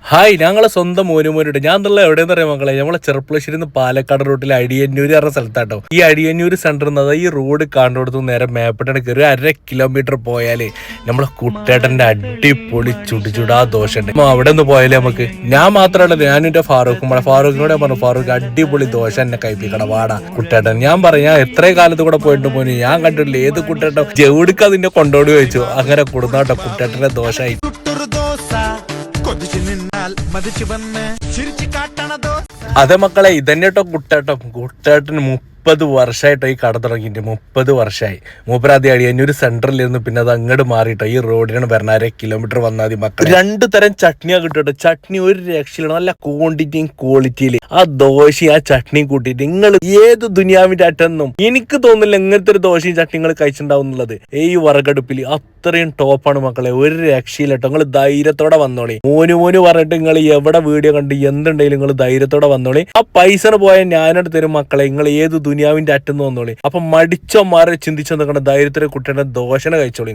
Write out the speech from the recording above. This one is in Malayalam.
ഹായ്, ഞങ്ങളെ സ്വന്തം മോനുമോനുണ്ട്. ഞാൻ എന്നുള്ള എവിടെയെന്ന് പറയാം മക്കളെ, നമ്മളെ ചെറുപ്പളശ്ശേരി നിന്ന് പാലക്കാട് റൂട്ടിൽ അടിയന്നൂര് പറഞ്ഞ സ്ഥലത്താട്ടോ. ഈ അടിയന്നൂര് സെന്റർ എന്നത് ഈ റോഡ് കാണുന്നിടത്ത് നേരെ മേപ്പെട്ടാണ് കയറി 1/2 കിലോമീറ്റർ പോയാല് നമ്മളെ കുട്ടേട്ടന്റെ അടിപൊളി ചുടുചുടാ ദോശ ഉണ്ട്. അവിടെ നിന്ന് പോയാലേ നമുക്ക്, ഞാൻ മാത്രമല്ല, ഞാനും എന്റെ ഫാറൂഖിനോട് പറഞ്ഞു, ഫാറൂഖ് അടിപൊളി ദോശ എന്നെ കഴിപ്പിക്കണം വാടാ കുട്ടേട്ടൻ. ഞാൻ പറഞ്ഞു, ഞാൻ എത്ര കാലത്ത് കൂടെ പോയിട്ട് പോയി, ഞാൻ കണ്ടിട്ടില്ല ഏത് കുട്ടേട്ടൻ ജെവിടിക്ക് അതിന്റെ കൊണ്ടോടി വെച്ചു. അങ്ങനെ കൊടുന്നാട്ടോ കുട്ടേട്ടന്റെ ദോശ. അതെ മക്കളെ, ഇതന്നെ കേട്ടോ കുട്ടേട്ടന് 30 വർഷമായിട്ടോ ഈ കട തുടങ്ങിയിട്ട്. 30 വർഷമായി. മൂപ്പരാദ്യം അടിയന്നൂര് സെന്ററിൽ ഇരുന്ന് പിന്നെ അത് അങ്ങോട്ട് മാറിയിട്ടോ ഈ റോഡിനാണ് പറഞ്ഞ 1/2 കിലോമീറ്റർ വന്നാൽ മതി മക്കളെ. 2 തരം ചട്നിയാ കിട്ടും. ചട്നി ഒരു രക്ഷയിലാണ്, നല്ല ക്വാണ്ടിറ്റിയും ക്വാളിറ്റിയില്. ആ ദോശയും ആ ചട്നിയും കൂട്ടിയിട്ട് നിങ്ങൾ ഏത് ദുനിയാവിന്റെ അറ്റെന്നും എനിക്ക് തോന്നുന്നില്ല ഇങ്ങനത്തെ ഒരു ദോശയും ചട്നികൾ കഴിച്ചിട്ടുണ്ടാവും എന്നുള്ളത്. ഈ വറകടുപ്പിൽ അത്രയും ടോപ്പാണ് മക്കളെ, ഒരു രക്ഷയില്ലട്ടോ. നിങ്ങൾ ധൈര്യത്തോടെ വന്നോളി. മോന് പറഞ്ഞിട്ട് നിങ്ങൾ എവിടെ വീഡിയോ കണ്ട് എന്തുണ്ടെങ്കിലും നിങ്ങൾ ധൈര്യത്തോടെ വന്നോളി. ആ പൈസ പോയാൽ ഞാനോട് തരും മക്കളെ. നിങ്ങൾ ഏത് ദുനിയാവിന്റെ അറ്റെന്ന് വന്നോളി. അപ്പൊ മടിച്ചോ മാറി ചിന്തിച്ചോ നിൽക്കണ ധൈര്യത്തിലെ കുട്ടിയുടെ ദോശനെ കഴിച്ചോളി.